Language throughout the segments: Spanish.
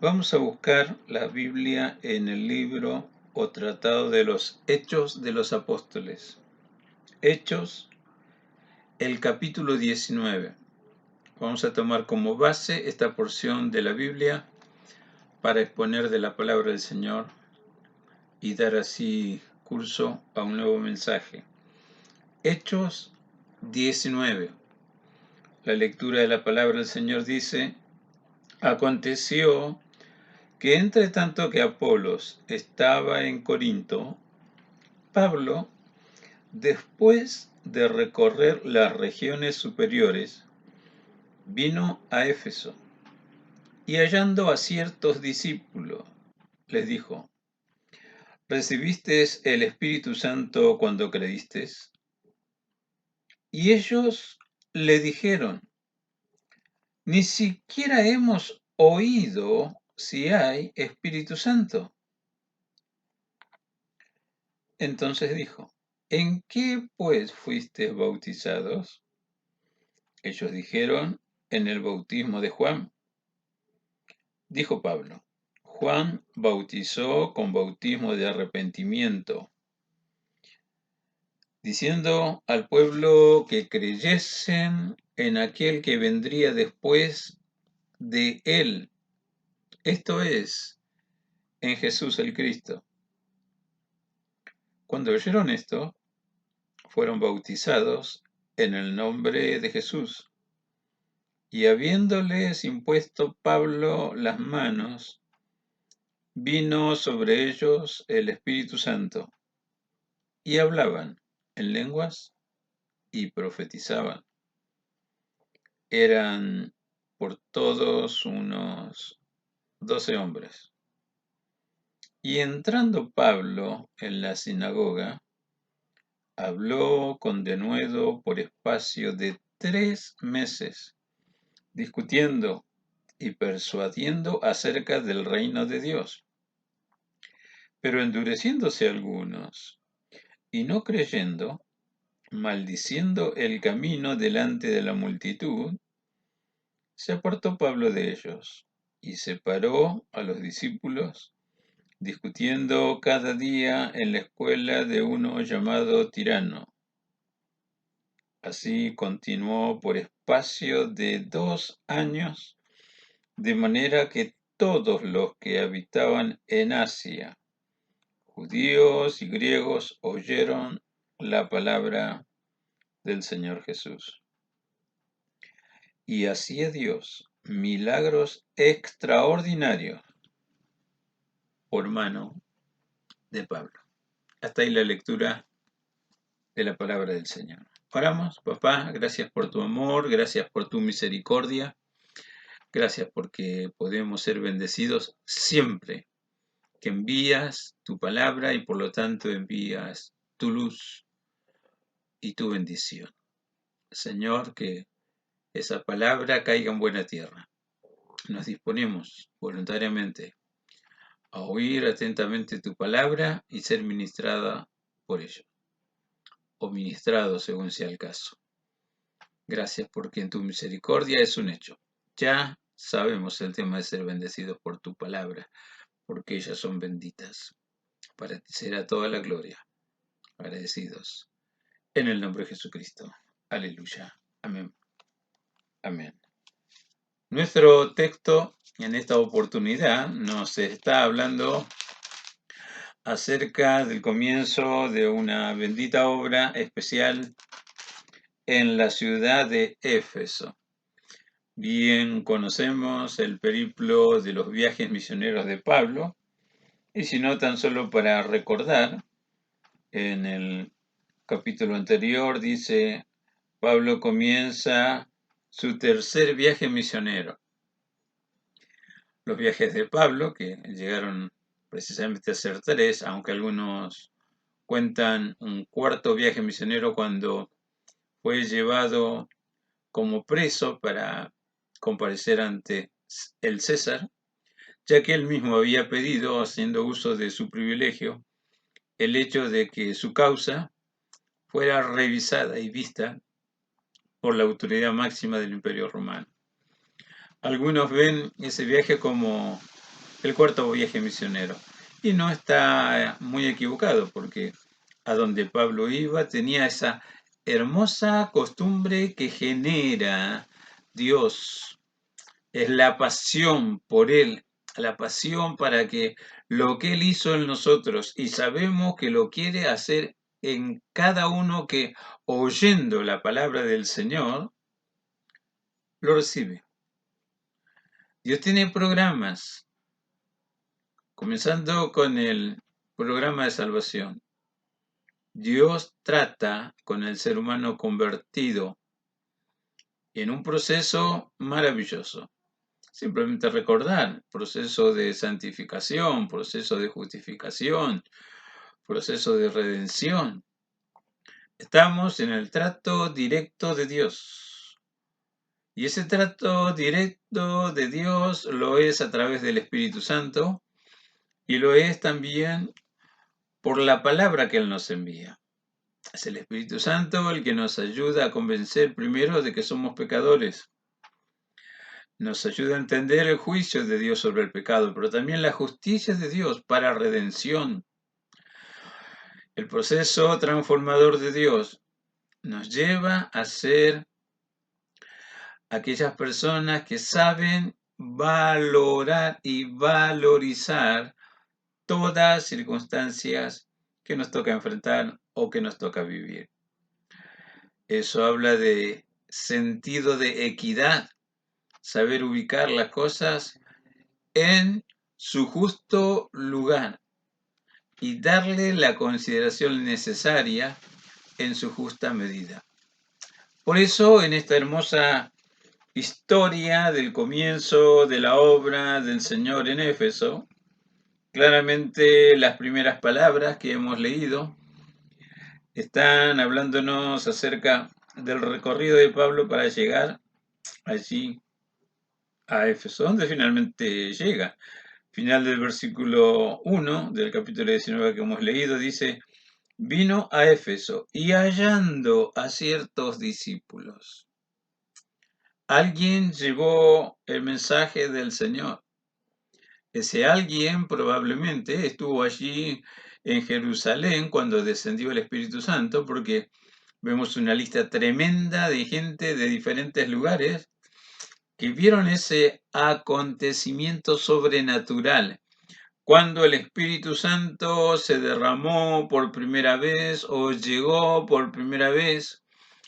Vamos a buscar la Biblia en el libro o tratado de los Hechos de los Apóstoles. Hechos, el capítulo 19. Vamos a tomar como base esta porción de la Biblia para exponer de la palabra del Señor y dar así curso a un nuevo mensaje. Hechos 19. La lectura de la palabra del Señor dice: Aconteció que entre tanto que Apolos estaba en Corinto, Pablo, después de recorrer las regiones superiores, vino a Éfeso, y hallando a ciertos discípulos, les dijo: ¿Recibisteis el Espíritu Santo cuando creísteis? Y ellos le dijeron: Ni siquiera hemos oído si hay Espíritu Santo. Entonces dijo: ¿En qué pues fuisteis bautizados? Ellos dijeron: En el bautismo de Juan. Dijo Pablo: Juan bautizó con bautismo de arrepentimiento, diciendo al pueblo que creyesen en aquel que vendría después de él, esto es, en Jesús el Cristo. Cuando oyeron esto, fueron bautizados en el nombre de Jesús. Y habiéndoles impuesto Pablo las manos, vino sobre ellos el Espíritu Santo, y hablaban en lenguas y profetizaban. Eran por todos unos 12 hombres. Y entrando Pablo en la sinagoga, habló con denuedo por espacio de 3 meses, discutiendo y persuadiendo acerca del reino de Dios. Pero endureciéndose algunos y no creyendo, maldiciendo el camino delante de la multitud, se apartó Pablo de ellos y separó a los discípulos, discutiendo cada día en la escuela de uno llamado Tirano. Así continuó por espacio de 2 años, de manera que todos los que habitaban en Asia, judíos y griegos, oyeron la palabra del Señor Jesús. Y hacía Dios milagros extraordinarios por mano de Pablo. Hasta ahí la lectura de la palabra del Señor. Oramos. Papá, gracias por tu amor, gracias por tu misericordia, gracias porque podemos ser bendecidos siempre que envías tu palabra y por lo tanto envías tu luz y tu bendición. Señor, que esa palabra caiga en buena tierra. Nos disponemos voluntariamente a oír atentamente tu palabra y ser ministrada por ello, o ministrado según sea el caso. Gracias porque en tu misericordia es un hecho. Ya sabemos el tema de ser bendecidos por tu palabra, porque ellas son benditas. Para ti será toda la gloria. Agradecidos. En el nombre de Jesucristo. Aleluya. Amén. Amén. Nuestro texto en esta oportunidad nos está hablando acerca del comienzo de una bendita obra especial en la ciudad de Éfeso. Bien conocemos el periplo de los viajes misioneros de Pablo, y si no, tan solo para recordar, en el capítulo anterior dice: Pablo comienza su tercer viaje misionero. Los viajes de Pablo, que llegaron precisamente a ser 3, aunque algunos cuentan un cuarto viaje misionero cuando fue llevado como preso para comparecer ante el César, ya que él mismo había pedido, haciendo uso de su privilegio, el hecho de que su causa fuera revisada y vista por la autoridad máxima del Imperio Romano. Algunos ven ese viaje como el cuarto viaje misionero. Y no está muy equivocado, porque a donde Pablo iba tenía esa hermosa costumbre que genera Dios. Es la pasión por Él, la pasión para que lo que Él hizo en nosotros, y sabemos que lo quiere hacer en cada uno que, oyendo la palabra del Señor, lo recibe. Dios tiene programas, comenzando con el programa de salvación. Dios trata con el ser humano convertido en un proceso maravilloso. Simplemente recordar, proceso de santificación, proceso de justificación, proceso de redención. Estamos en el trato directo de Dios. Y ese trato directo de Dios lo es a través del Espíritu Santo y lo es también por la palabra que Él nos envía. Es el Espíritu Santo el que nos ayuda a convencer primero de que somos pecadores. Nos ayuda a entender el juicio de Dios sobre el pecado, pero también la justicia de Dios para redención. El proceso transformador de Dios nos lleva a ser aquellas personas que saben valorar y valorizar todas circunstancias que nos toca enfrentar o que nos toca vivir. Eso habla de sentido de equidad, saber ubicar las cosas en su justo lugar y darle la consideración necesaria en su justa medida. Por eso, en esta hermosa historia del comienzo de la obra del Señor en Éfeso, claramente las primeras palabras que hemos leído están hablándonos acerca del recorrido de Pablo para llegar allí a Éfeso, donde finalmente llega. Final del versículo 1 del capítulo 19 que hemos leído, dice: vino a Éfeso y hallando a ciertos discípulos. Alguien llevó el mensaje del Señor. Ese alguien probablemente estuvo allí en Jerusalén cuando descendió el Espíritu Santo, porque vemos una lista tremenda de gente de diferentes lugares que vieron ese acontecimiento sobrenatural, cuando el Espíritu Santo se derramó por primera vez o llegó por primera vez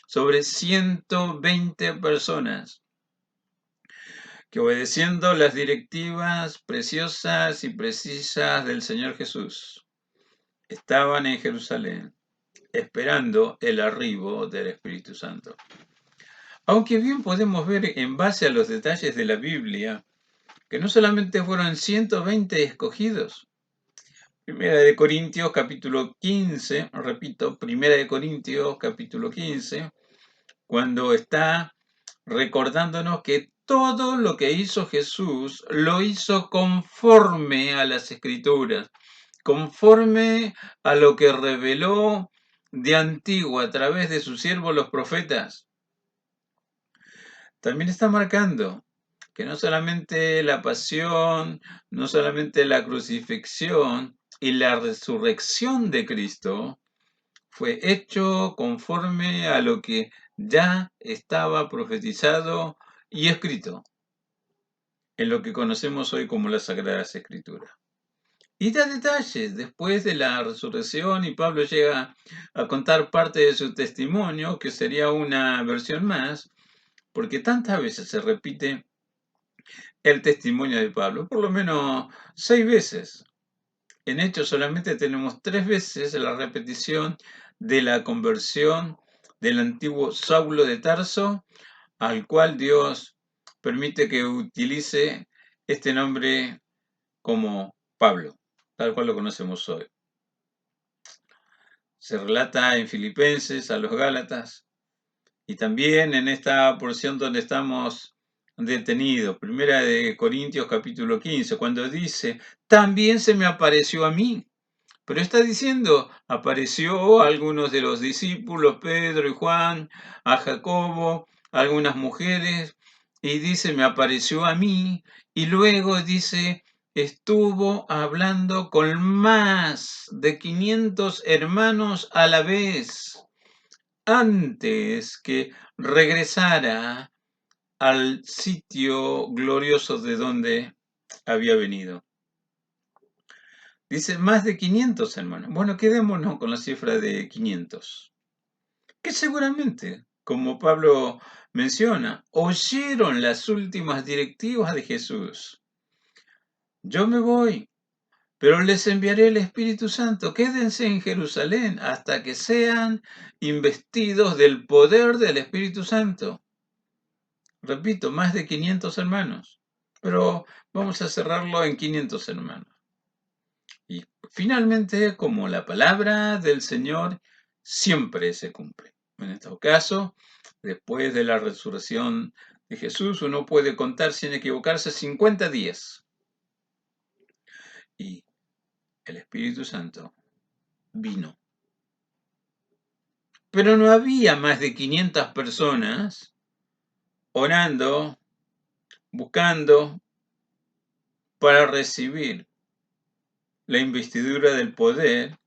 sobre 120 personas que, obedeciendo las directivas preciosas y precisas del Señor Jesús, estaban en Jerusalén esperando el arribo del Espíritu Santo. Aunque bien podemos ver en base a los detalles de la Biblia que no solamente fueron 120 escogidos. Primera de Corintios capítulo 15, repito, Primera de Corintios capítulo 15, cuando está recordándonos que todo lo que hizo Jesús lo hizo conforme a las Escrituras, conforme a lo que reveló de antiguo a través de sus siervos los profetas. También está marcando que no solamente la pasión, no solamente la crucifixión y la resurrección de Cristo fue hecho conforme a lo que ya estaba profetizado y escrito en lo que conocemos hoy como las Sagradas Escrituras. Y da detalles después de la resurrección, y Pablo llega a contar parte de su testimonio, que sería una versión más, porque tantas veces se repite el testimonio de Pablo, por lo menos 6 veces. En Hechos solamente tenemos 3 veces la repetición de la conversión del antiguo Saulo de Tarso, al cual Dios permite que utilice este nombre como Pablo, tal cual lo conocemos hoy. Se relata en Filipenses a los Gálatas y también en esta porción donde estamos detenidos, Primera de Corintios capítulo 15, cuando dice: también se me apareció a mí. Pero está diciendo, apareció a algunos de los discípulos, Pedro y Juan, a Jacobo, a algunas mujeres, y dice, me apareció a mí, y luego dice, estuvo hablando con más de 500 hermanos a la vez antes que regresara al sitio glorioso de donde había venido. Dice más de 500 hermanos. Bueno, quedémonos con la cifra de 500. Que seguramente, como Pablo menciona, oyeron las últimas directivas de Jesús. Yo me voy, pero les enviaré el Espíritu Santo. Quédense en Jerusalén hasta que sean investidos del poder del Espíritu Santo. Repito, más de 500 hermanos, pero vamos a cerrarlo en 500 hermanos. Y finalmente, como la palabra del Señor siempre se cumple. En este caso, después de la resurrección de Jesús, uno puede contar sin equivocarse 50 días. Y el Espíritu Santo vino. Pero no había más de 500 personas orando, buscando para recibir la investidura del poder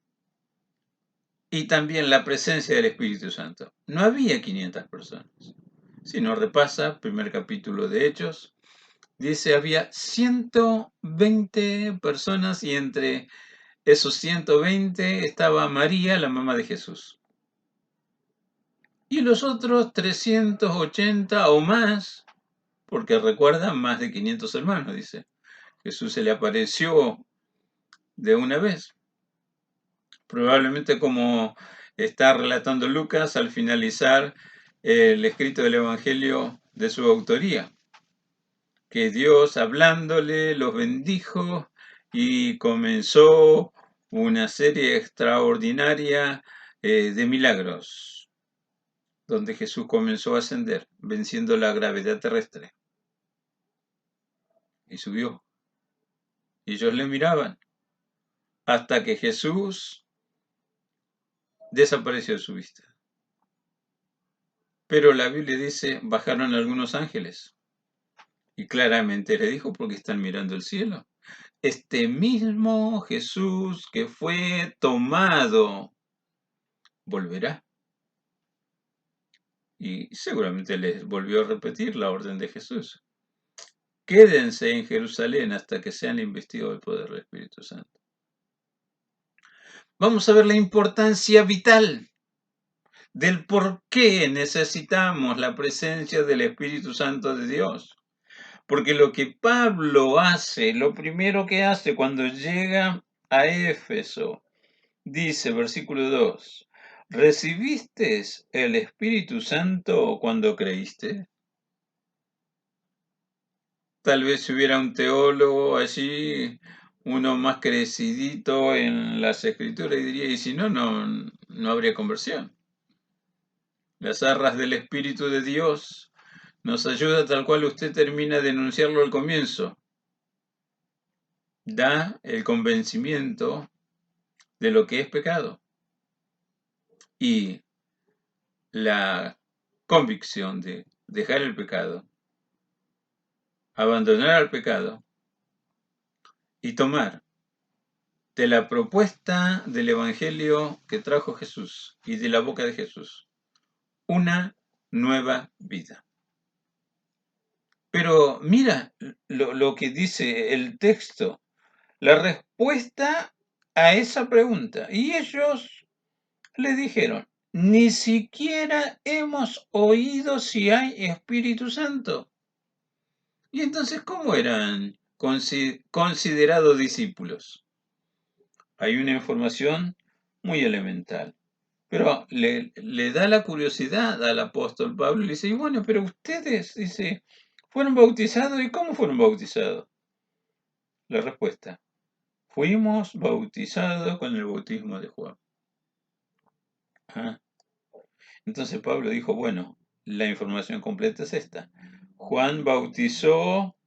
y también la presencia del Espíritu Santo. No había 500 personas. Si no repasa, primer capítulo de Hechos, dice había 120 personas y entre esos 120 estaba María, la mamá de Jesús. Y los otros 380 o más, porque recuerda, más de 500 hermanos, dice. Jesús se le apareció de una vez. Probablemente como está relatando Lucas al finalizar el escrito del Evangelio de su autoría, que Dios hablándole los bendijo y comenzó una serie extraordinaria de milagros, donde Jesús comenzó a ascender, venciendo la gravedad terrestre. Y subió. Y ellos le miraban, hasta que Jesús desapareció de su vista. Pero la Biblia dice, bajaron algunos ángeles. Y claramente le dijo, porque están mirando el cielo. Este mismo Jesús que fue tomado, volverá. Y seguramente les volvió a repetir la orden de Jesús. Quédense en Jerusalén hasta que sean investidos del poder del Espíritu Santo. Vamos a ver la importancia vital del por qué necesitamos la presencia del Espíritu Santo de Dios. Porque lo que Pablo hace, lo primero que hace cuando llega a Éfeso, dice, versículo 2, ¿recibiste el Espíritu Santo cuando creíste? Tal vez si hubiera un teólogo allí, uno más crecidito en las escrituras, y diría, y si no, no habría conversión. Las arras del Espíritu de Dios nos ayuda tal cual usted termina de enunciarlo al comienzo. Da el convencimiento de lo que es pecado y la convicción de dejar el pecado, abandonar al pecado y tomar de la propuesta del Evangelio que trajo Jesús y de la boca de Jesús una nueva vida. Pero mira lo que dice el texto, la respuesta a esa pregunta. Y ellos le dijeron, ni siquiera hemos oído si hay Espíritu Santo. Y entonces, ¿cómo eran considerados discípulos? Hay una información muy elemental. Pero le da la curiosidad al apóstol Pablo y le dice, y bueno, pero ustedes, dice, ¿fueron bautizados? ¿Y cómo fueron bautizados? La respuesta, fuimos bautizados con el bautismo de Juan. Ah, entonces Pablo dijo, bueno, la información completa es esta. Juan bautizó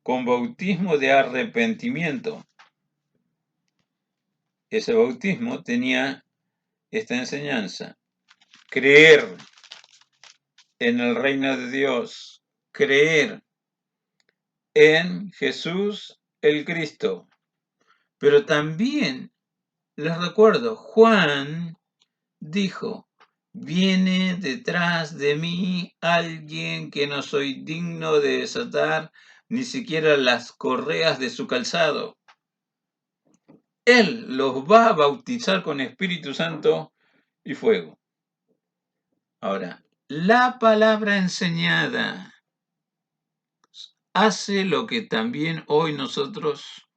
con bautismo de arrepentimiento. Ese bautismo tenía esta enseñanza, creer en el reino de Dios, creer en Jesús el Cristo. Pero también les recuerdo, Juan dijo, viene detrás de mí alguien que no soy digno de desatar ni siquiera las correas de su calzado. Él los va a bautizar con Espíritu Santo y fuego. Ahora, la palabra enseñada hace lo que también hoy nosotros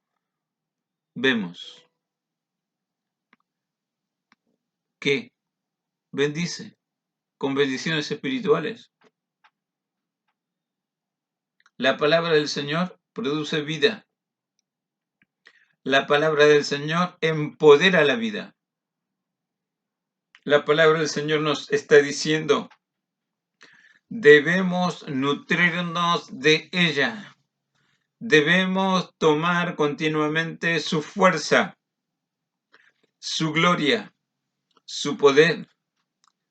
vemos, que bendice con bendiciones espirituales. La palabra del Señor produce vida. La palabra del Señor empodera la vida. La palabra del Señor nos está diciendo, debemos nutrirnos de ella. Debemos tomar continuamente su fuerza, su gloria, su poder,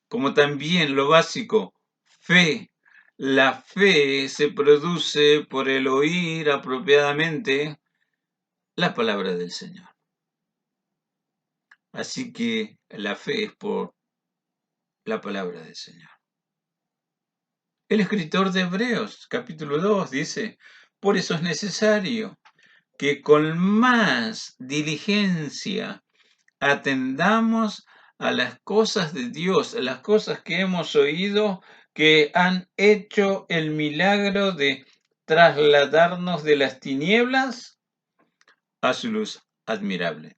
como también lo básico, fe. La fe se produce por el oír apropiadamente la palabra del Señor. Así que la fe es por la palabra del Señor. El escritor de Hebreos, capítulo 2, dice, por eso es necesario que con más diligencia atendamos a las cosas de Dios, a las cosas que hemos oído que han hecho el milagro de trasladarnos de las tinieblas a su luz admirable.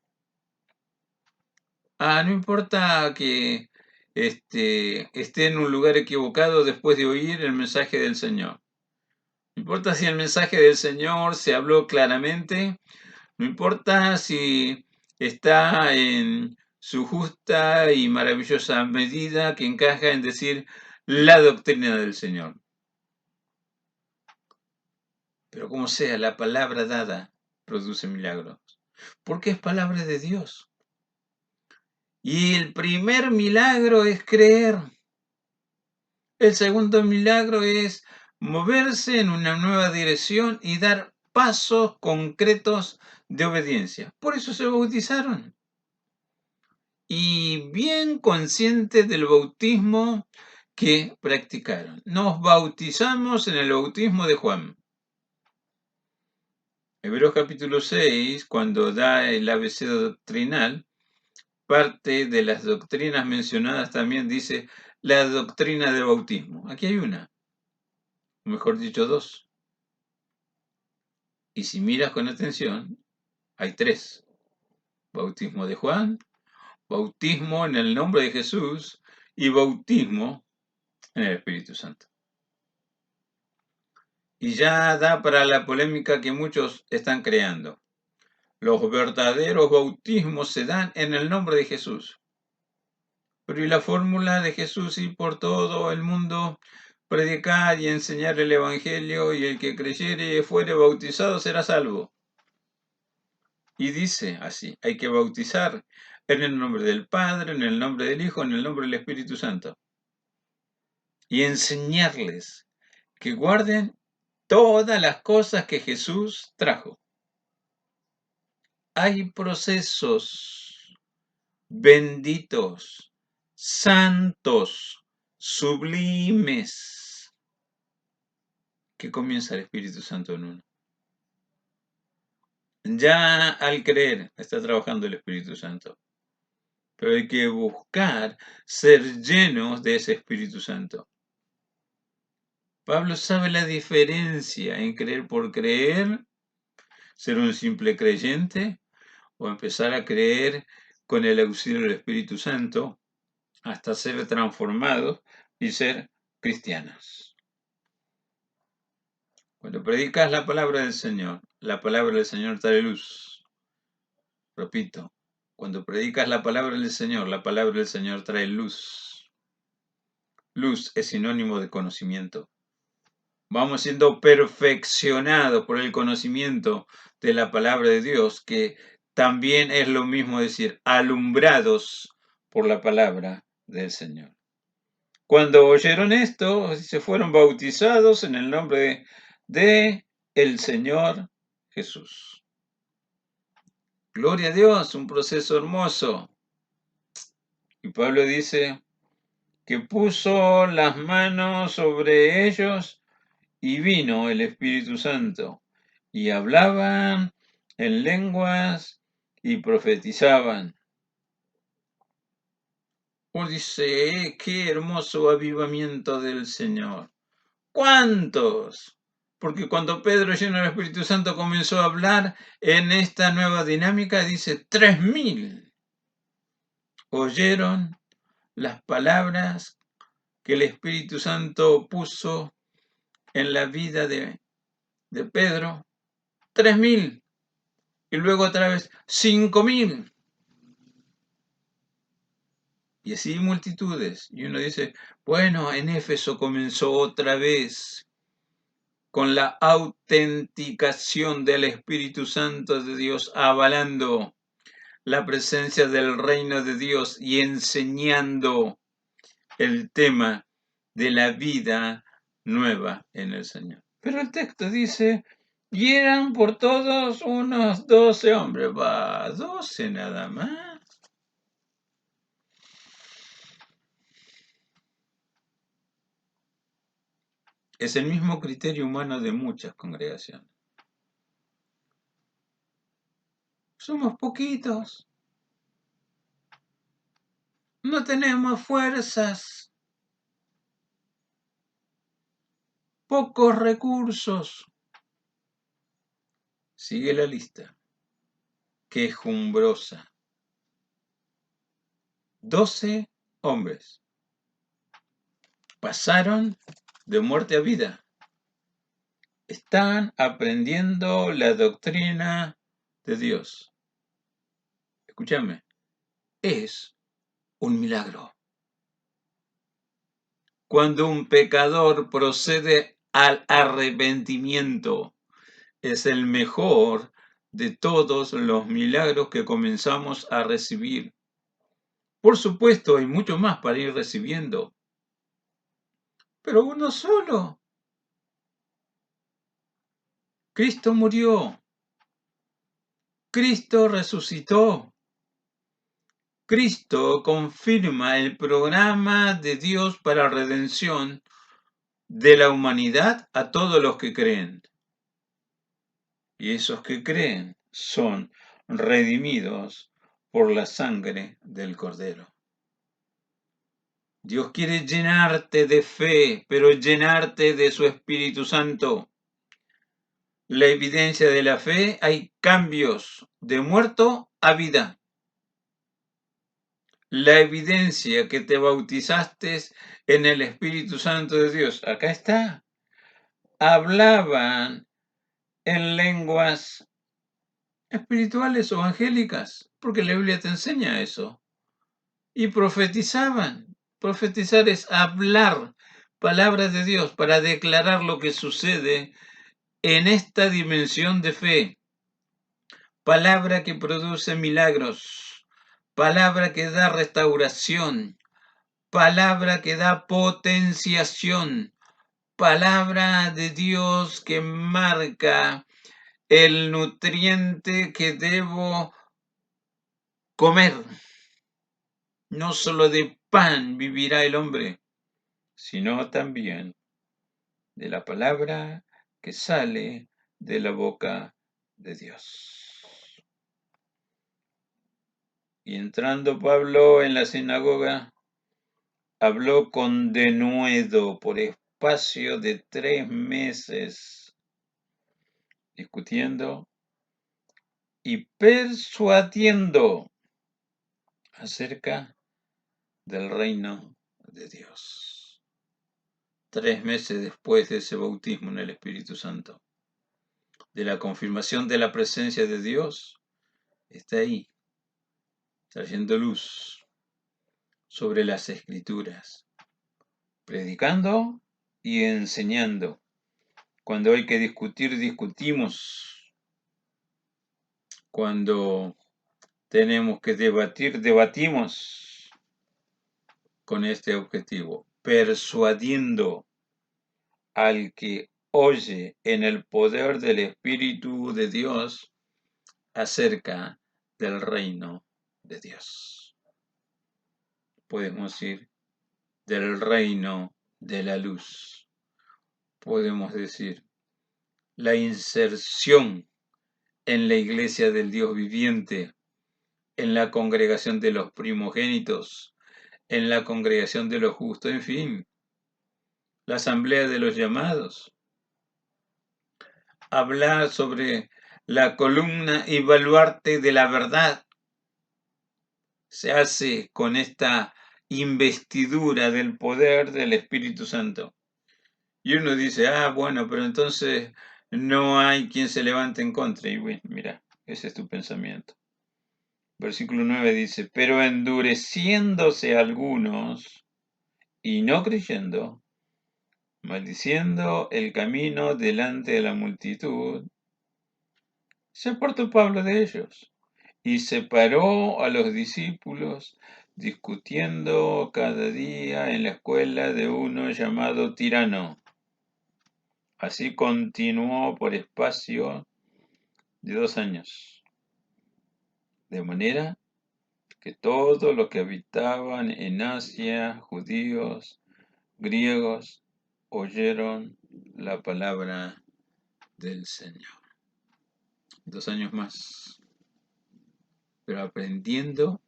No importa que esté en un lugar equivocado después de oír el mensaje del Señor. No importa si el mensaje del Señor se habló claramente, no importa si está en su justa y maravillosa medida que encaja en decir la doctrina del Señor. Pero como sea, la palabra dada produce milagros, porque es palabra de Dios. Y el primer milagro es creer. El segundo milagro es moverse en una nueva dirección y dar pasos concretos de obediencia. Por eso se bautizaron. Y bien conscientes del bautismo que practicaron. Nos bautizamos en el bautismo de Juan. Hebreos capítulo 6, cuando da el ABC doctrinal, parte de las doctrinas mencionadas también dice la doctrina del bautismo. Aquí hay una, o mejor dicho, dos. Y si miras con atención, hay tres. Bautismo de Juan, bautismo en el nombre de Jesús y bautismo en el Espíritu Santo. Y ya da para la polémica que muchos están creando. Los verdaderos bautismos se dan en el nombre de Jesús. Pero ¿y la fórmula de Jesús ir por todo el mundo, predicar y enseñar el Evangelio, y el que creyere y fuere bautizado será salvo? Y dice así, hay que bautizar en el nombre del Padre, en el nombre del Hijo, en el nombre del Espíritu Santo. Y enseñarles que guarden todas las cosas que Jesús trajo. Hay procesos benditos, santos, sublimes, que comienza el Espíritu Santo en uno. Ya al creer está trabajando el Espíritu Santo, pero hay que buscar ser llenos de ese Espíritu Santo. Pablo sabe la diferencia en creer por creer, ser un simple creyente, o empezar a creer con el auxilio del Espíritu Santo hasta ser transformados y ser cristianos. Cuando predicas la palabra del Señor, la palabra del Señor trae luz. Repito, cuando predicas la palabra del Señor, la palabra del Señor trae luz. Luz es sinónimo de conocimiento. Vamos siendo perfeccionados por el conocimiento de la palabra de Dios, que también es lo mismo decir, alumbrados por la palabra del Señor. Cuando oyeron esto, se fueron bautizados en el nombre de el Señor Jesús. Gloria a Dios, un proceso hermoso. Y Pablo dice que puso las manos sobre ellos y vino el Espíritu Santo, y hablaban en lenguas y profetizaban. Oh, dice, qué hermoso avivamiento del Señor. ¿Cuántos? Porque cuando Pedro, lleno del Espíritu Santo, comenzó a hablar en esta nueva dinámica, dice, 3000 oyeron las palabras que el Espíritu Santo puso en la vida de Pedro. 3000. Y luego otra vez 5000. Y así multitudes. Y uno dice, bueno, en Éfeso comenzó otra vez con la autenticación del Espíritu Santo de Dios, avalando la presencia del reino de Dios y enseñando el tema de la vida nueva en el Señor. Pero el texto dice, y eran por todos unos 12 hombres. Va, 12 nada más. Es el mismo criterio humano de muchas congregaciones. Somos poquitos. No tenemos fuerzas. Pocos recursos. Sigue la lista. Quejumbrosa. 12 hombres pasaron de muerte a vida. Están aprendiendo la doctrina de Dios. Escúchame, es un milagro. Cuando un pecador procede al arrepentimiento, es el mejor de todos los milagros que comenzamos a recibir. Por supuesto, hay mucho más para ir recibiendo, pero uno solo. Cristo murió. Cristo resucitó. Cristo confirma el programa de Dios para la redención de la humanidad a todos los que creen. Y esos que creen son redimidos por la sangre del Cordero. Dios quiere llenarte de fe, pero llenarte de su Espíritu Santo. La evidencia de la fe, hay cambios de muerto a vida. La evidencia que te bautizaste en el Espíritu Santo de Dios, acá está. Hablaban en lenguas espirituales o angélicas, porque la Biblia te enseña eso. Y profetizaban. Profetizar es hablar palabras de Dios para declarar lo que sucede en esta dimensión de fe. Palabra que produce milagros. Palabra que da restauración. Palabra que da potenciación. Palabra de Dios que marca el nutriente que debo comer. No solo de pan vivirá el hombre, sino también de la palabra que sale de la boca de Dios. Y entrando Pablo en la sinagoga, habló con denuedo por espacio de 3 meses, discutiendo y persuadiendo acerca del reino de Dios. 3 meses después de ese bautismo en el Espíritu Santo, de la confirmación de la presencia de Dios, está ahí, trayendo luz sobre las Escrituras, predicando y enseñando. Cuando hay que discutir, discutimos. Cuando tenemos que debatir, debatimos con este objetivo, persuadiendo al que oye en el poder del Espíritu de Dios acerca del reino de Dios. Podemos decir del reino de la luz. Podemos decir la inserción en la iglesia del Dios viviente, en la congregación de los primogénitos, en la congregación de los justos, en fin, la asamblea de los llamados. Hablar sobre la columna y baluarte de la verdad se hace con esta investidura del poder del Espíritu Santo. Y uno dice, bueno, pero entonces no hay quien se levante en contra. Y bueno, mira, ese es tu pensamiento. Versículo 9 dice, pero endureciéndose algunos y no creyendo, maldiciendo el camino delante de la multitud, se apartó Pablo de ellos y separó a los discípulos, discutiendo cada día en la escuela de uno llamado Tirano. Así continuó por espacio de 2 años, de manera que todos los que habitaban en Asia, judíos, griegos, oyeron la palabra del Señor. 2 años más, pero aprendiendo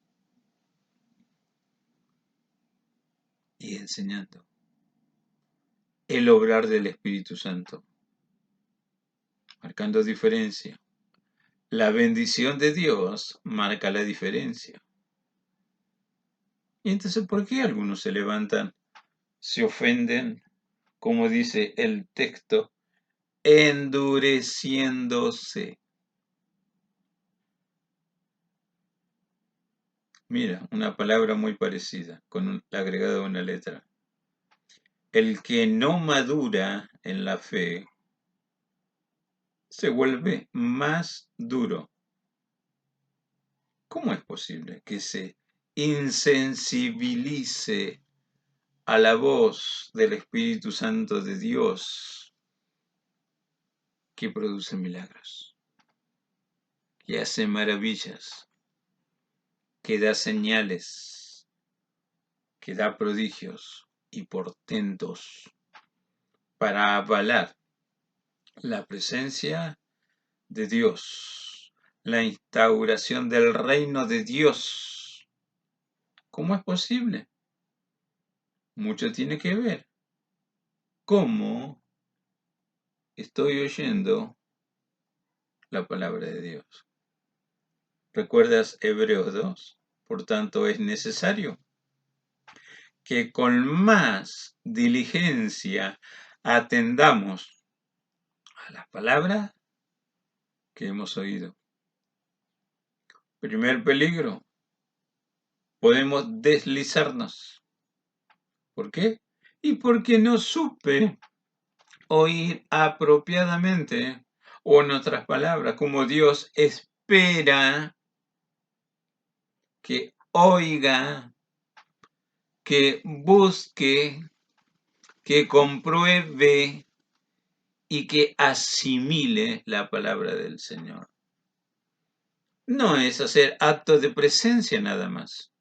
y enseñando el obrar del Espíritu Santo, marcando diferencia. La bendición de Dios marca la diferencia. Y entonces, ¿por qué algunos se levantan, se ofenden, como dice el texto, endureciéndose? Mira, una palabra muy parecida, con el agregado de una letra. El que no madura en la fe se vuelve más duro. ¿Cómo es posible que se insensibilice a la voz del Espíritu Santo de Dios que produce milagros, que hace maravillas, que da señales, que da prodigios y portentos para avalar la presencia de Dios, la instauración del reino de Dios? ¿Cómo es posible? Mucho tiene que ver cómo estoy oyendo la palabra de Dios. ¿Recuerdas Hebreos 2? Por tanto, es necesario que con más diligencia atendamos a la palabra que hemos oído. Primer peligro, podemos deslizarnos. ¿Por qué? Y porque no supe oír apropiadamente, o en otras palabras, como Dios espera que oiga, que busque, que compruebe y que asimile la palabra del Señor. No es hacer acto de presencia nada más.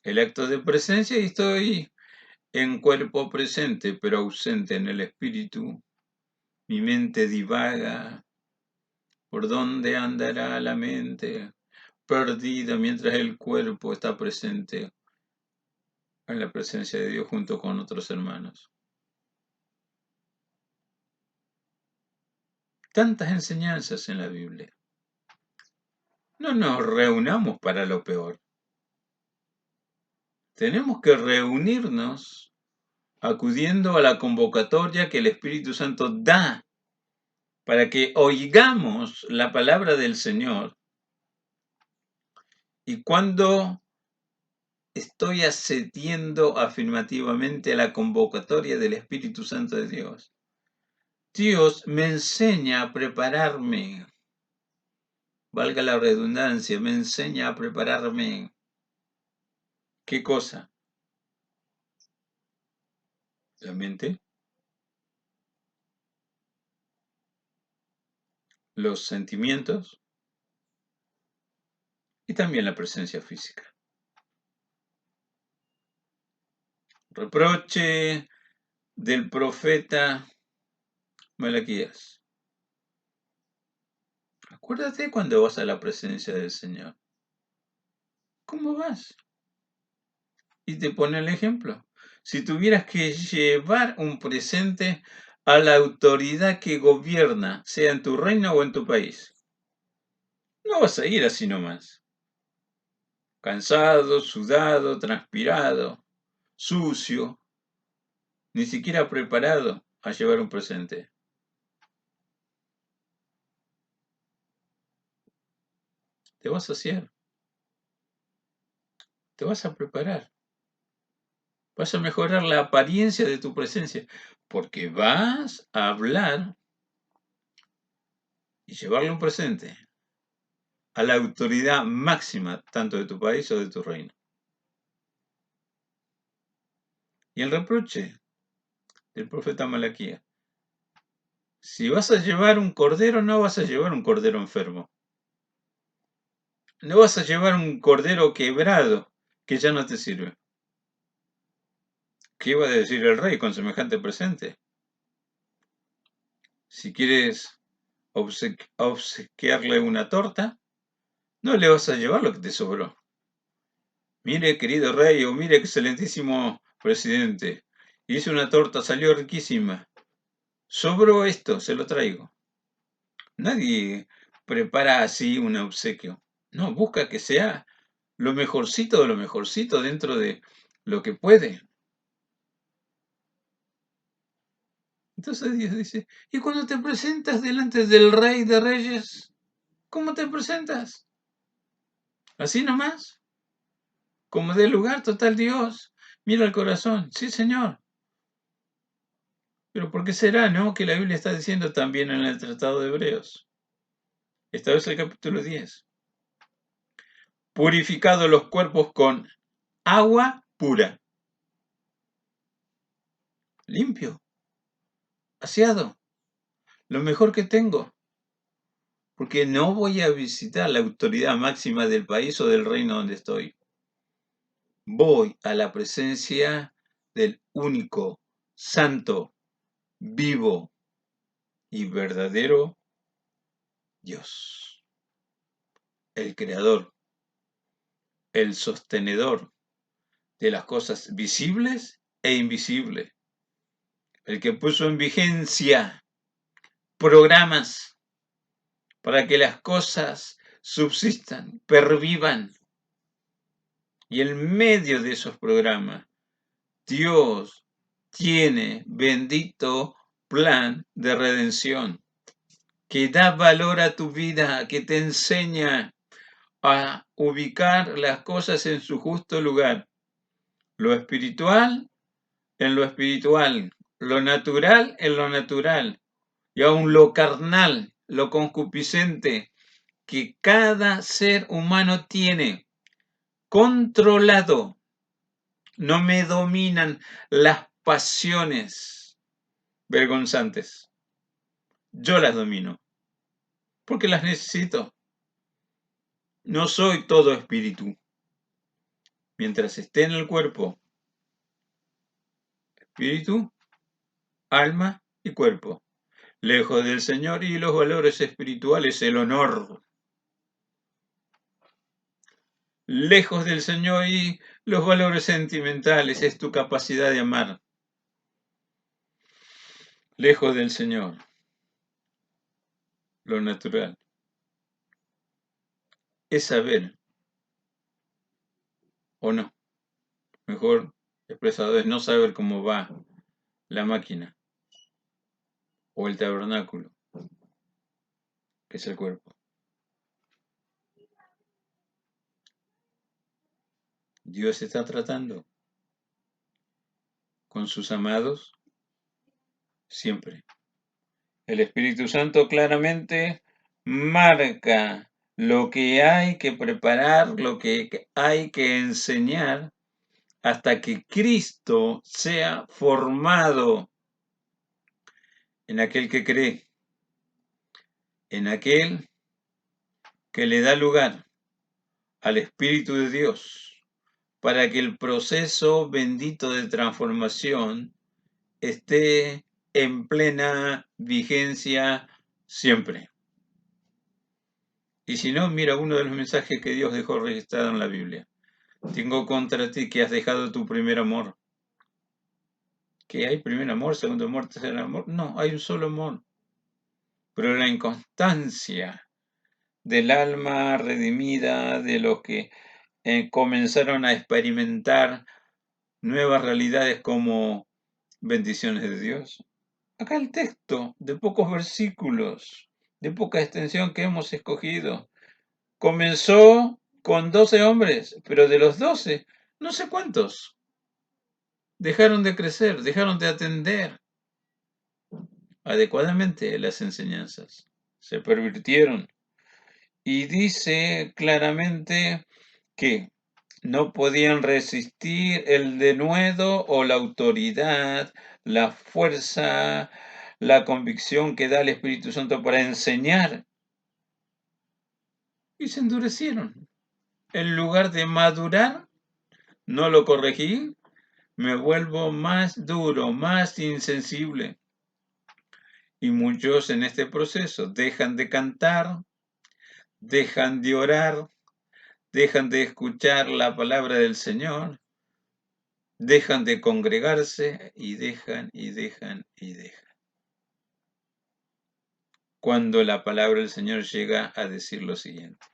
El acto de presencia, y estoy en cuerpo presente, pero ausente en el espíritu. Mi mente divaga. ¿Por dónde andará la mente? Perdida mientras el cuerpo está presente en la presencia de Dios junto con otros hermanos. Tantas enseñanzas en la Biblia. No nos reunamos para lo peor. Tenemos que reunirnos acudiendo a la convocatoria que el Espíritu Santo da para que oigamos la palabra del Señor. Y cuando estoy accediendo afirmativamente a la convocatoria del Espíritu Santo de Dios, Dios me enseña a prepararme, valga la redundancia, me enseña a prepararme. ¿Qué cosa? La mente, los sentimientos, y también la presencia física. Reproche del profeta Malaquías. Acuérdate cuando vas a la presencia del Señor. ¿Cómo vas? Y te pone el ejemplo. Si tuvieras que llevar un presente a la autoridad que gobierna, sea en tu reino o en tu país, no vas a ir así nomás. Cansado, sudado, transpirado, sucio, ni siquiera preparado a llevar un presente. Te vas a hacer, te vas a preparar, vas a mejorar la apariencia de tu presencia, porque vas a hablar y llevarle un presente a la autoridad máxima, tanto de tu país o de tu reino. Y el reproche del profeta Malaquías: si vas a llevar un cordero, no vas a llevar un cordero enfermo. No vas a llevar un cordero quebrado que ya no te sirve. ¿Qué iba a decir el rey con semejante presente? Si quieres obsequiarle una torta, no le vas a llevar lo que te sobró. Mire, querido rey, o mire, excelentísimo presidente, hice una torta, salió riquísima. Sobró esto, se lo traigo. Nadie prepara así un obsequio. No, busca que sea lo mejorcito de lo mejorcito dentro de lo que puede. Entonces Dios dice, ¿y cuando te presentas delante del Rey de Reyes? ¿Cómo te presentas? ¿Así nomás? Como de lugar total Dios. Mira el corazón. Sí, Señor. Pero ¿por qué será, no? Que la Biblia está diciendo también en el Tratado de Hebreos. Esta vez el capítulo 10. Purificado los cuerpos con agua pura. Limpio. Aseado. Lo mejor que tengo. Porque no voy a visitar la autoridad máxima del país o del reino donde estoy. Voy a la presencia del único, santo, vivo y verdadero Dios, el creador, el sostenedor de las cosas visibles e invisibles, el que puso en vigencia programas para que las cosas subsistan, pervivan, y en medio de esos programas Dios tiene bendito plan de redención que da valor a tu vida, que te enseña a ubicar las cosas en su justo lugar. Lo espiritual en lo espiritual, lo natural en lo natural, y aún lo carnal, lo concupiscente que cada ser humano tiene controlado. No me dominan las pasiones vergonzantes. Yo las domino, porque las necesito. No soy todo espíritu. Mientras esté en el cuerpo, espíritu, alma y cuerpo. Lejos del Señor y los valores espirituales, el honor. Lejos del Señor y los valores sentimentales, es tu capacidad de amar. Lejos del Señor, lo natural. Es saber, o no, mejor expresado, es no saber cómo va la máquina o el tabernáculo, que es el cuerpo. Dios está tratando con sus amados siempre. El Espíritu Santo claramente marca lo que hay que preparar, lo que hay que enseñar hasta que Cristo sea formado en aquel que cree, en aquel que le da lugar al Espíritu de Dios para que el proceso bendito de transformación esté en plena vigencia siempre. Y si no, mira uno de los mensajes que Dios dejó registrado en la Biblia. Tengo contra ti que has dejado tu primer amor. ¿Que hay primer amor, segundo amor, tercer amor? No, hay un solo amor. Pero la inconstancia del alma redimida, de los que comenzaron a experimentar nuevas realidades como bendiciones de Dios. Acá el texto de pocos versículos, de poca extensión que hemos escogido, comenzó con 12 hombres, pero de los 12, no sé cuántos, dejaron de crecer, dejaron de atender adecuadamente las enseñanzas, se pervirtieron. Y dice claramente que no podían resistir el denuedo o la autoridad, la fuerza, la convicción que da el Espíritu Santo para enseñar. Y se endurecieron. En lugar de madurar, no lo corregí, me vuelvo más duro, más insensible. Y muchos en este proceso dejan de cantar, dejan de orar, dejan de escuchar la palabra del Señor, dejan de congregarse y dejan y dejan y dejan. Cuando la palabra del Señor llega a decir lo siguiente: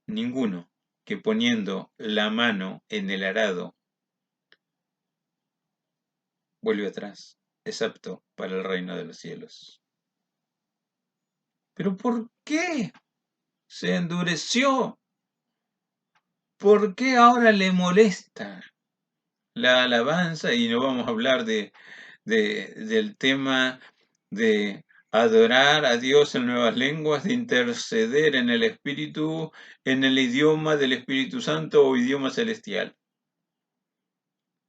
ninguno que poniendo la mano en el arado vuelve atrás, es apto para el reino de los cielos. ¿Pero por qué se endureció? ¿Por qué ahora le molesta la alabanza? Y no vamos a hablar del tema de adorar a Dios en nuevas lenguas, de interceder en el Espíritu, en el idioma del Espíritu Santo o idioma celestial.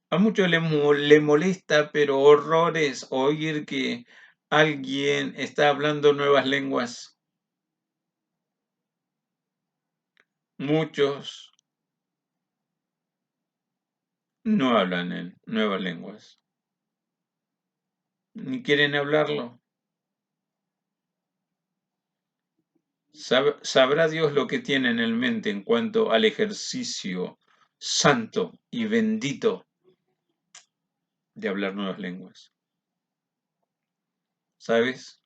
A muchos le molesta, pero horrores, oír que alguien está hablando nuevas lenguas. Muchos no hablan en nuevas lenguas, ni quieren hablarlo. Sabrá Dios lo que tienen en mente en cuanto al ejercicio santo y bendito de hablar nuevas lenguas. ¿Sabes?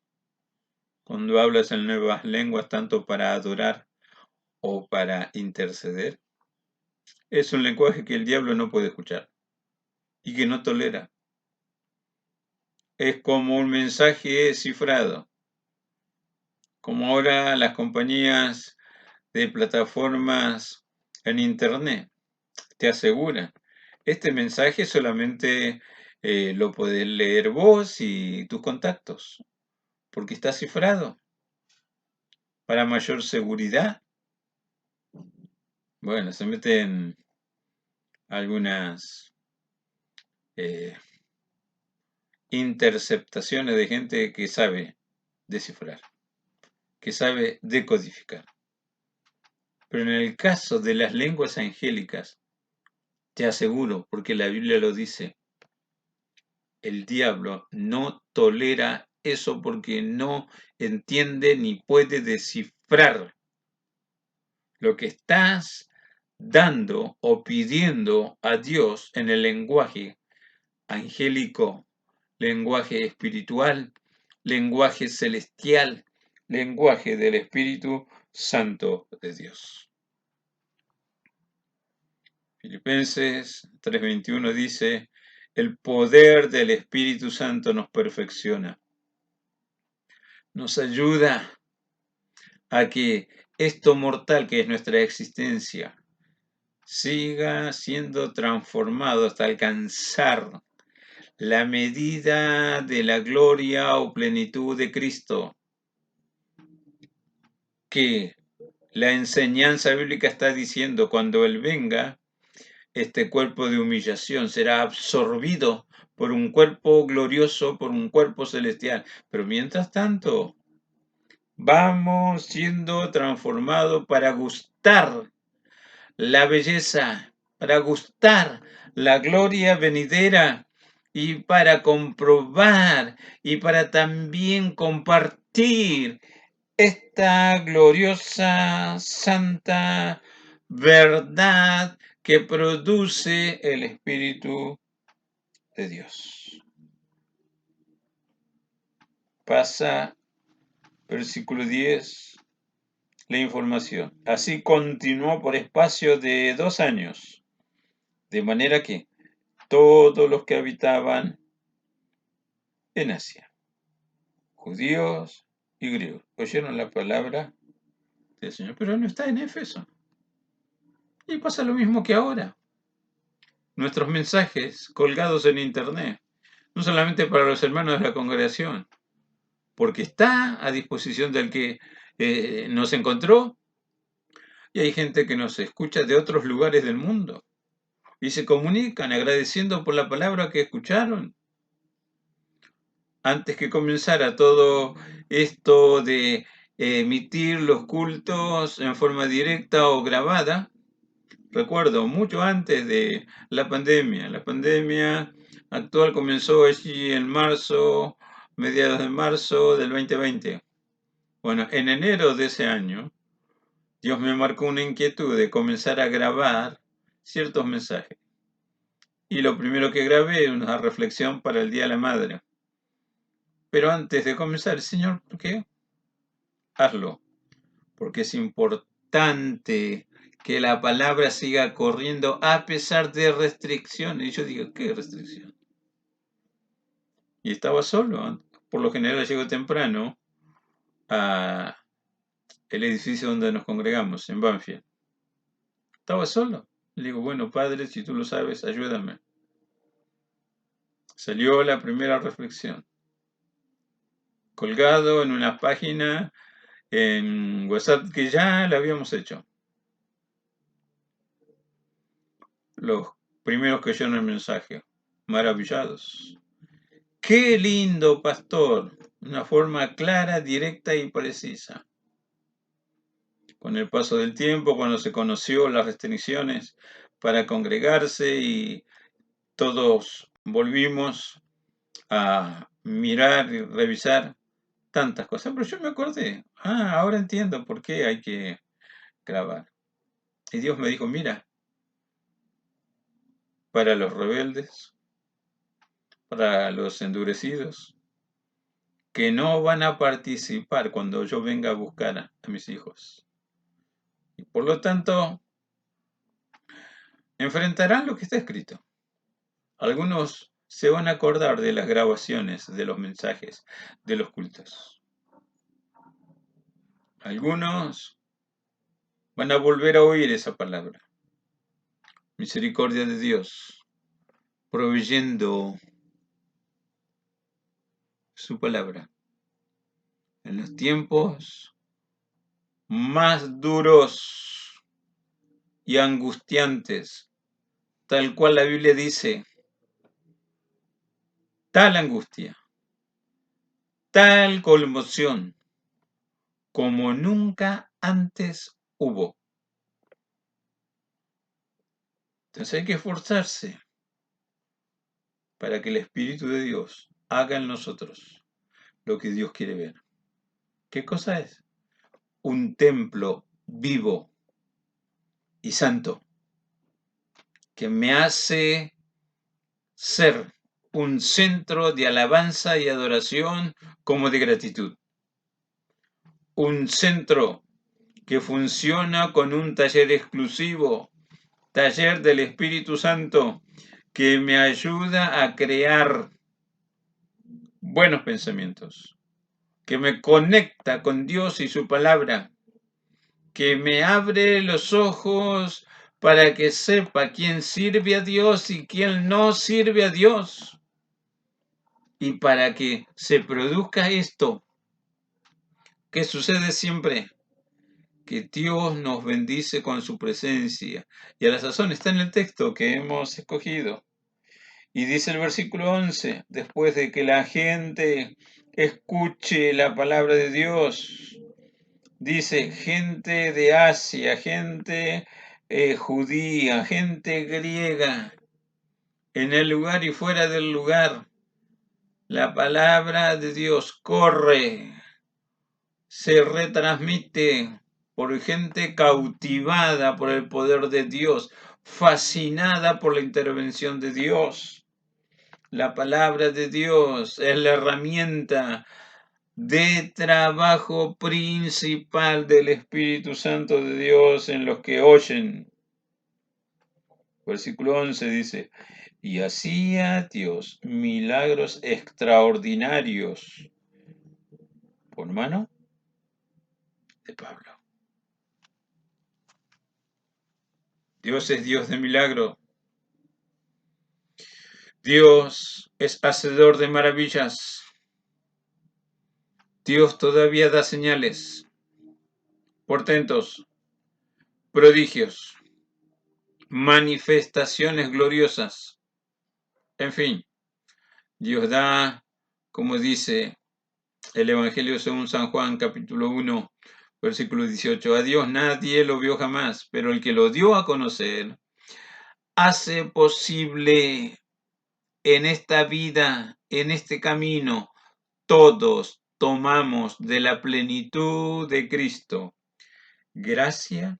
Cuando hablas en nuevas lenguas, tanto para adorar o para interceder, es un lenguaje que el diablo no puede escuchar y que no tolera. Es como un mensaje cifrado, como ahora las compañías de plataformas en Internet te aseguran. Este mensaje solamente lo podés leer vos y tus contactos, porque está cifrado. Para mayor seguridad, bueno, se meten algunas interceptaciones de gente que sabe descifrar, que sabe decodificar. Pero en el caso de las lenguas angélicas, te aseguro, porque la Biblia lo dice, el diablo no tolera eso porque no entiende ni puede descifrar lo que estás dando o pidiendo a Dios en el lenguaje angélico, lenguaje espiritual, lenguaje celestial, lenguaje del Espíritu Santo de Dios. Filipenses 3:21 dice: el poder del Espíritu Santo nos perfecciona, nos ayuda a que esto mortal que es nuestra existencia siga siendo transformado hasta alcanzar la medida de la gloria o plenitud de Cristo, que la enseñanza bíblica está diciendo: cuando Él venga, este cuerpo de humillación será absorbido por un cuerpo glorioso, por un cuerpo celestial. Pero mientras tanto, vamos siendo transformados para gustar la belleza, para gustar la gloria venidera y para comprobar y para también compartir esta gloriosa, santa verdad que produce el Espíritu de Dios. Pasa, versículo 10, la información. Así continuó por espacio de 2 años, de manera que todos los que habitaban en Asia, judíos y griegos, oyeron la palabra del Señor, pero no está en Éfeso. Y pasa lo mismo que ahora. Nuestros mensajes colgados en internet, no solamente para los hermanos de la congregación, porque está a disposición del que nos encontró, y hay gente que nos escucha de otros lugares del mundo y se comunican agradeciendo por la palabra que escucharon. Antes que comenzara todo esto de emitir los cultos en forma directa o grabada, recuerdo mucho antes de la pandemia actual comenzó allí en marzo, mediados de marzo del 2020. Bueno, en enero de ese año, Dios me marcó una inquietud de comenzar a grabar ciertos mensajes. Y lo primero que grabé es una reflexión para el Día de la Madre. Pero antes de comenzar, Señor, ¿por qué? Hazlo, porque es importante que la palabra siga corriendo a pesar de restricciones. Y yo digo, ¿qué restricción? Y estaba solo. Por lo general llego temprano a el edificio donde nos congregamos, en Banfield. Estaba solo. Le digo, bueno, Padre, si tú lo sabes, ayúdame. Salió la primera reflexión. Colgado en una página en WhatsApp que ya la habíamos hecho. Los primeros que oyeron el mensaje, maravillados. ¡Qué lindo, pastor! Una forma clara, directa y precisa. Con el paso del tiempo, cuando se conoció las restricciones para congregarse y todos volvimos a mirar y revisar tantas cosas, pero yo me acordé, ahora entiendo por qué hay que grabar. Y Dios me dijo, mira, para los rebeldes, para los endurecidos, que no van a participar cuando yo venga a buscar a mis hijos. Y por lo tanto, enfrentarán lo que está escrito. Algunos se van a acordar de las grabaciones, de los mensajes, de los cultos. Algunos van a volver a oír esa palabra. Misericordia de Dios, proveyendo su palabra en los tiempos más duros y angustiantes, tal cual la Biblia dice, tal angustia, tal conmoción, como nunca antes hubo. Entonces hay que esforzarse para que el Espíritu de Dios haga en nosotros lo que Dios quiere ver. ¿Qué cosa es? Un templo vivo y santo que me hace ser un centro de alabanza y adoración como de gratitud. Un centro que funciona con un taller exclusivo, taller del Espíritu Santo, que me ayuda a crear buenos pensamientos, que me conecta con Dios y su palabra, que me abre los ojos para que sepa quién sirve a Dios y quién no sirve a Dios. Y para que se produzca esto, ¿qué sucede siempre? Que Dios nos bendice con su presencia. Y a la sazón está en el texto que hemos escogido. Y dice el versículo 11, después de que la gente escuche la palabra de Dios, dice gente de Asia, gente judía, gente griega, en el lugar y fuera del lugar. La palabra de Dios corre, se retransmite por gente cautivada por el poder de Dios, fascinada por la intervención de Dios. La palabra de Dios es la herramienta de trabajo principal del Espíritu Santo de Dios en los que oyen. Versículo 11 dice, y hacía Dios milagros extraordinarios por mano de Pablo. Dios es Dios de milagro. Dios es hacedor de maravillas. Dios todavía da señales, portentos, prodigios, manifestaciones gloriosas. En fin, Dios da, como dice el Evangelio según San Juan, capítulo 1, versículo 18. A Dios nadie lo vio jamás, pero el que lo dio a conocer hace posible en esta vida, en este camino, todos tomamos de la plenitud de Cristo, gracia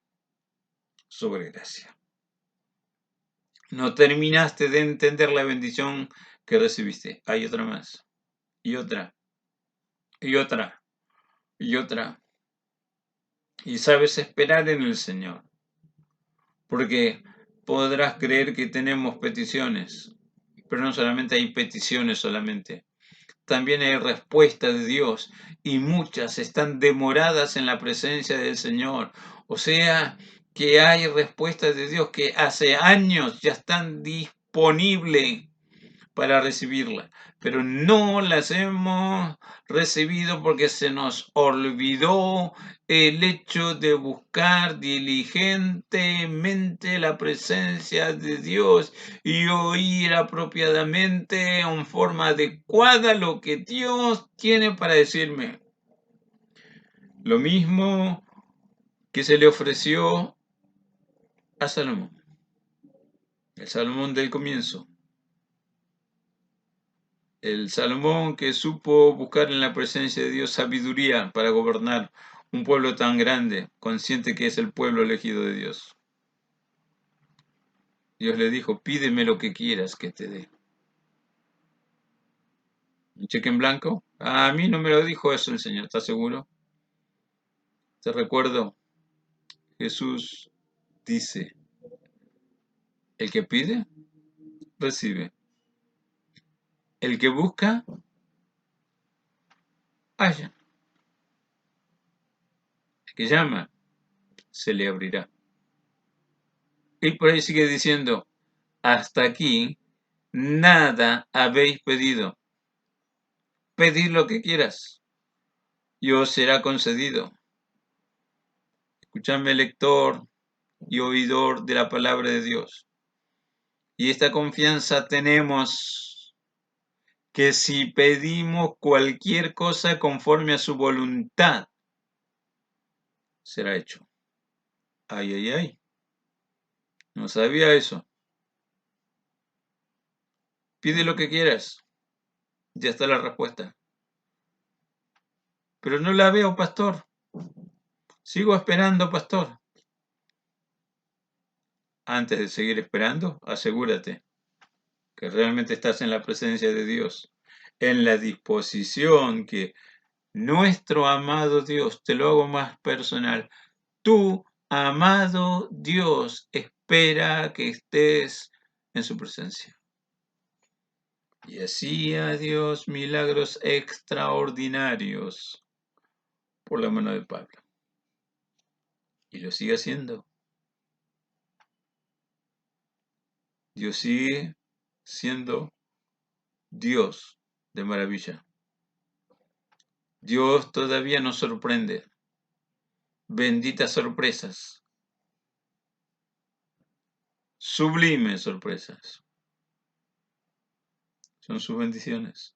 sobre gracia. No terminaste de entender la bendición que recibiste. Hay otra más, y otra, y otra, y otra. Y sabes esperar en el Señor, porque podrás creer que tenemos peticiones, pero no solamente hay peticiones solamente. También hay respuesta de Dios y muchas están demoradas en la presencia del Señor. O sea, que hay respuestas de Dios que hace años ya están disponibles para recibirla, pero no las hemos recibido porque se nos olvidó el hecho de buscar diligentemente la presencia de Dios y oír apropiadamente en forma adecuada lo que Dios tiene para decirme. Lo mismo que se le ofreció a Salomón, el Salomón del comienzo. El Salomón que supo buscar en la presencia de Dios sabiduría para gobernar un pueblo tan grande, consciente que es el pueblo elegido de Dios. Dios le dijo, pídeme lo que quieras que te dé. ¿Un cheque en blanco? A mí no me lo dijo eso el Señor, ¿estás seguro? Te recuerdo, Jesús dice, el que pide, recibe. El que busca, halla. El que llama, se le abrirá. Y por ahí sigue diciendo, hasta aquí nada habéis pedido. Pedid lo que quieras y os será concedido. Escuchadme, lector y oidor de la palabra de Dios. Y esta confianza tenemos, que si pedimos cualquier cosa conforme a su voluntad, será hecho. Ay, ay, ay. No sabía eso. Pide lo que quieras. Ya está la respuesta. Pero no la veo, pastor. Sigo esperando, pastor. Antes de seguir esperando, asegúrate que realmente estás en la presencia de Dios, en la disposición que nuestro amado Dios, te lo hago más personal, tu amado Dios espera que estés en su presencia. Y hacía Dios milagros extraordinarios por la mano de Pablo. Y lo sigue haciendo. Dios sigue siendo Dios de maravilla. Dios todavía nos sorprende. Benditas sorpresas. Sublimes sorpresas. Son sus bendiciones.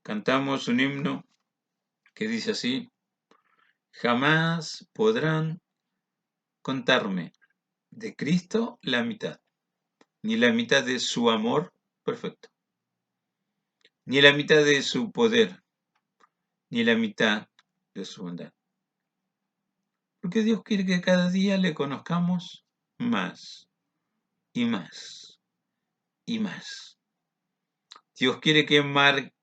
Cantamos un himno que dice así: Jamás podrán contarme de Cristo la mitad, ni la mitad de su amor perfecto, ni la mitad de su poder, ni la mitad de su bondad. Porque Dios quiere que cada día le conozcamos más y más y más. Dios quiere que marquemos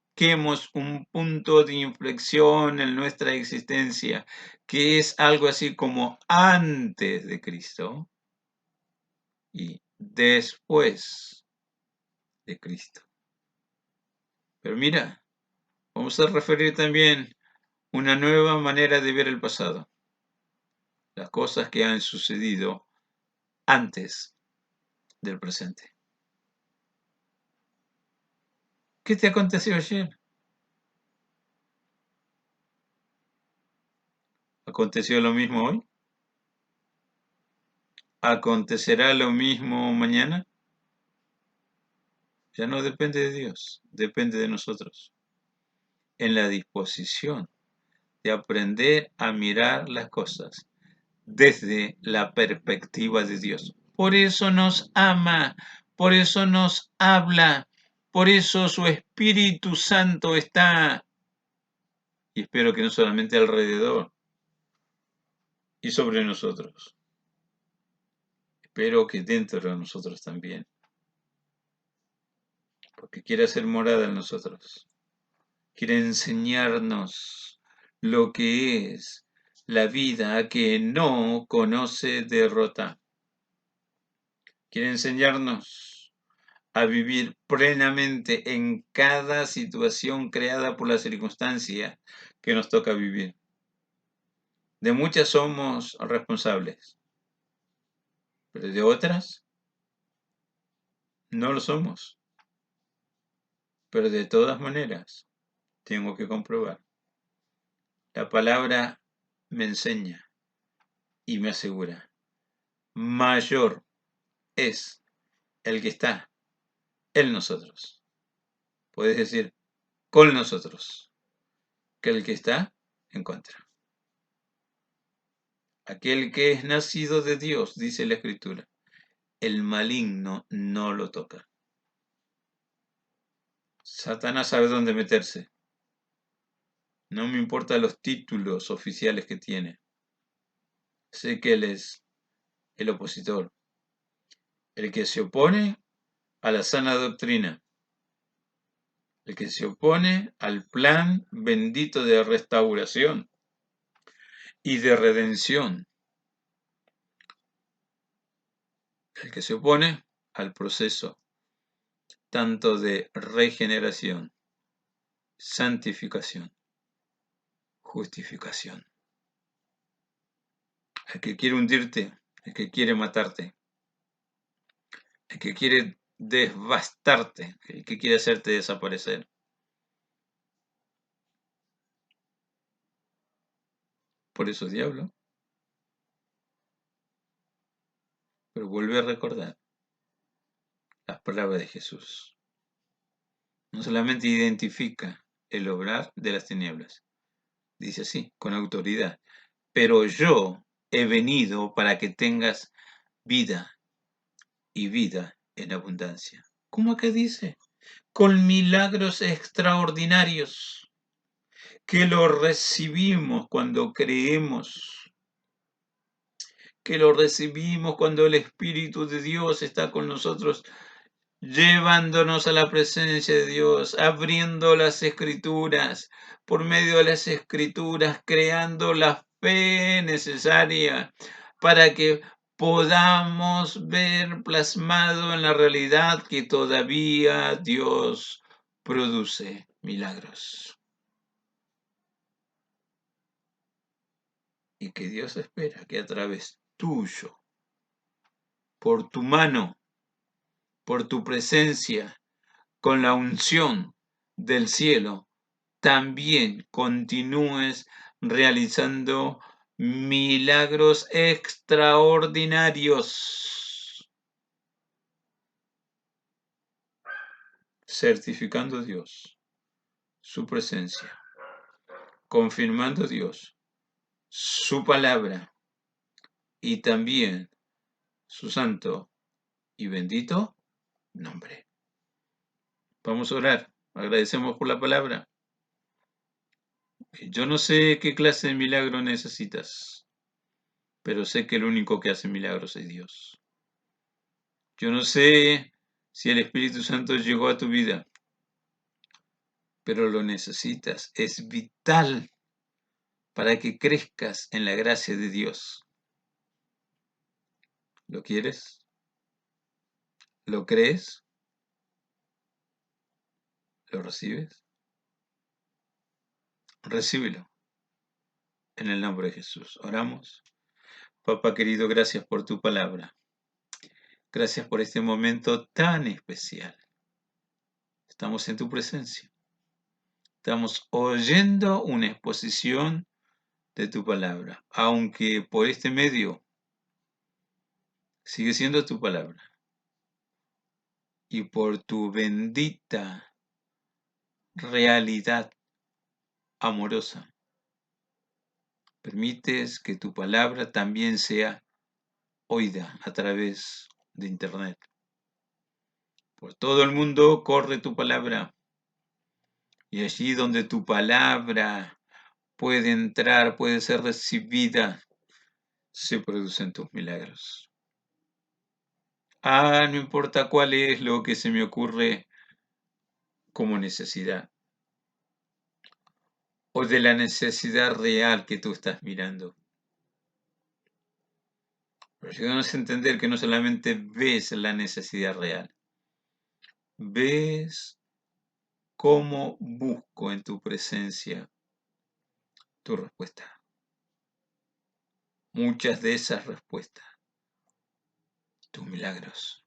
un punto de inflexión en nuestra existencia, que es algo así como antes de Cristo y después de Cristo. Pero mira, vamos a referir también una nueva manera de ver el pasado, las cosas que han sucedido antes del presente. ¿Qué te aconteció ayer? ¿Aconteció lo mismo hoy? ¿Acontecerá lo mismo mañana? Ya no depende de Dios, depende de nosotros. En la disposición de aprender a mirar las cosas desde la perspectiva de Dios. Por eso nos ama, por eso nos habla, por eso su Espíritu Santo está, y espero que no solamente alrededor y sobre nosotros, espero que dentro de nosotros también, porque quiere hacer morada en nosotros, quiere enseñarnos lo que es la vida que no conoce derrota, quiere enseñarnos a vivir plenamente en cada situación creada por la circunstancia que nos toca vivir. De muchas somos responsables, pero de otras no lo somos. Pero de todas maneras, tengo que comprobar. La palabra me enseña y me asegura. Mayor es el que está en nosotros. Puedes decir con nosotros que el que está en contra. Aquel que es nacido de Dios, dice la Escritura, el maligno no lo toca. Satanás sabe dónde meterse. No me importan los títulos oficiales que tiene. Sé que él es el opositor, el que se opone a la sana doctrina, el que se opone al plan bendito de restauración y de redención, el que se opone al proceso tanto de regeneración, santificación, justificación. El que quiere hundirte, el que quiere matarte, el que quiere devastarte, el que quiere hacerte desaparecer. Por eso diablo. Pero vuelve a recordar las palabras de Jesús. No solamente identifica el obrar de las tinieblas, dice así, con autoridad, pero yo he venido para que tengas vida y vida en abundancia. ¿Cómo acá dice? Con milagros extraordinarios que lo recibimos cuando creemos, que lo recibimos cuando el Espíritu de Dios está con nosotros, llevándonos a la presencia de Dios, abriendo las escrituras, por medio de las escrituras, creando la fe necesaria para que podamos ver plasmado en la realidad que todavía Dios produce milagros. Y que Dios espera que a través tuyo, por tu mano, por tu presencia, con la unción del cielo, también continúes realizando milagros extraordinarios, certificando Dios su presencia, confirmando Dios su palabra y también su santo y bendito nombre. Vamos a orar. Agradecemos por la palabra. Yo no sé qué clase de milagro necesitas, pero sé que el único que hace milagros es Dios. Yo no sé si el Espíritu Santo llegó a tu vida, pero lo necesitas. Es vital para que crezcas en la gracia de Dios. ¿Lo quieres? ¿Lo crees? ¿Lo recibes? Recíbelo en el nombre de Jesús. Oramos. Papá querido, gracias por tu palabra. Gracias por este momento tan especial. Estamos en tu presencia. Estamos oyendo una exposición de tu palabra, aunque por este medio sigue siendo tu palabra. Y por tu bendita realidad amorosa, permites que tu palabra también sea oída a través de Internet. Por todo el mundo corre tu palabra, y allí donde tu palabra puede entrar, puede ser recibida, se producen tus milagros. No importa cuál es lo que se me ocurre como necesidad, o de la necesidad real que tú estás mirando. Pero ayúdanos a entender que no solamente ves la necesidad real, ves cómo busco en tu presencia tu respuesta. Muchas de esas respuestas, tus milagros.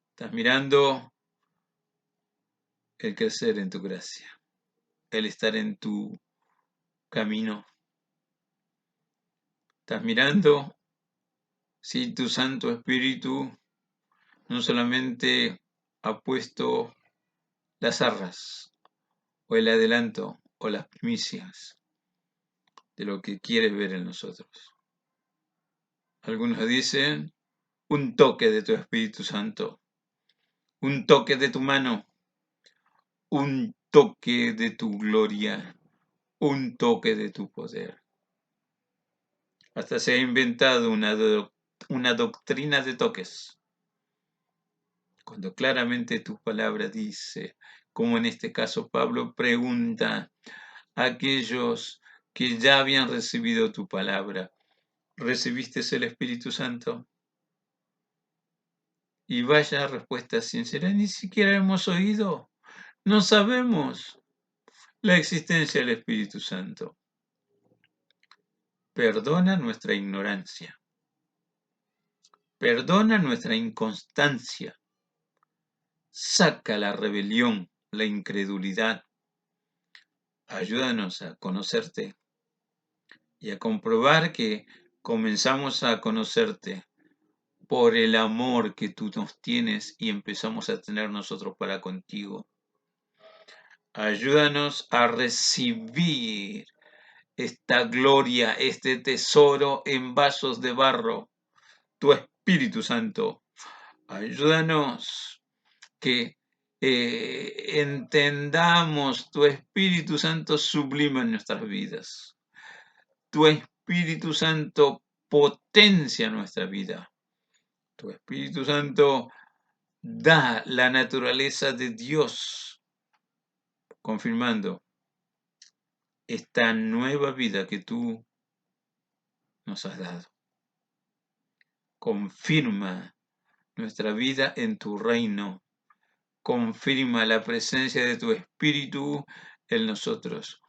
Estás mirando el crecer en tu gracia, el estar en tu camino. Estás mirando si tu Santo Espíritu no solamente ha puesto las arras o el adelanto o las primicias de lo que quieres ver en nosotros. Algunos dicen un toque de tu Espíritu Santo, un toque de tu mano, un toque de tu gloria, un toque de tu poder. Hasta se ha inventado una doctrina de toques, cuando claramente tu palabra dice, como en este caso Pablo pregunta a aquellos que ya habían recibido tu palabra, ¿recibiste el Espíritu Santo? Y vaya respuesta sincera, ni siquiera hemos oído, no sabemos la existencia del Espíritu Santo. Perdona nuestra ignorancia, perdona nuestra inconstancia, saca la rebelión, la incredulidad, ayúdanos a conocerte y a comprobar que comenzamos a conocerte por el amor que tú nos tienes y empezamos a tener nosotros para contigo. Ayúdanos a recibir esta gloria, este tesoro en vasos de barro, tu Espíritu Santo. Ayúdanos que entendamos tu Espíritu Santo sublime en nuestras vidas. Tu Espíritu Santo potencia nuestra vida. Tu Espíritu Santo da la naturaleza de Dios, confirmando esta nueva vida que tú nos has dado. Confirma nuestra vida en tu reino. Confirma la presencia de tu Espíritu en nosotros.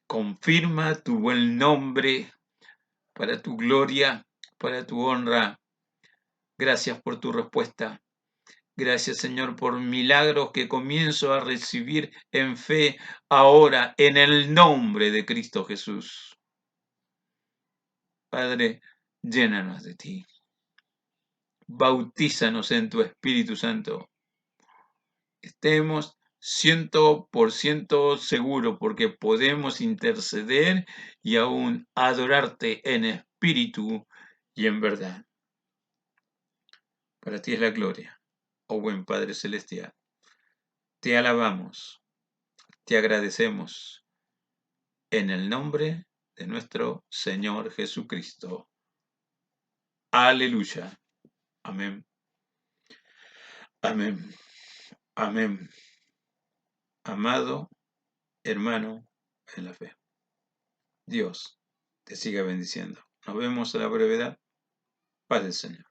Confirma tu buen nombre para tu gloria, para tu honra. Gracias por tu respuesta. Gracias, Señor, por milagros que comienzo a recibir en fe ahora en el nombre de Cristo Jesús. Padre, llénanos de ti. Bautízanos en tu Espíritu Santo. Estemos 100% seguro, porque podemos interceder y aún adorarte en espíritu y en verdad. Para ti es la gloria, oh buen Padre Celestial. Te alabamos, te agradecemos en el nombre de nuestro Señor Jesucristo. Aleluya. Amén. Amén. Amén. Amado hermano en la fe. Dios te siga bendiciendo. Nos vemos a la brevedad. Paz del Señor.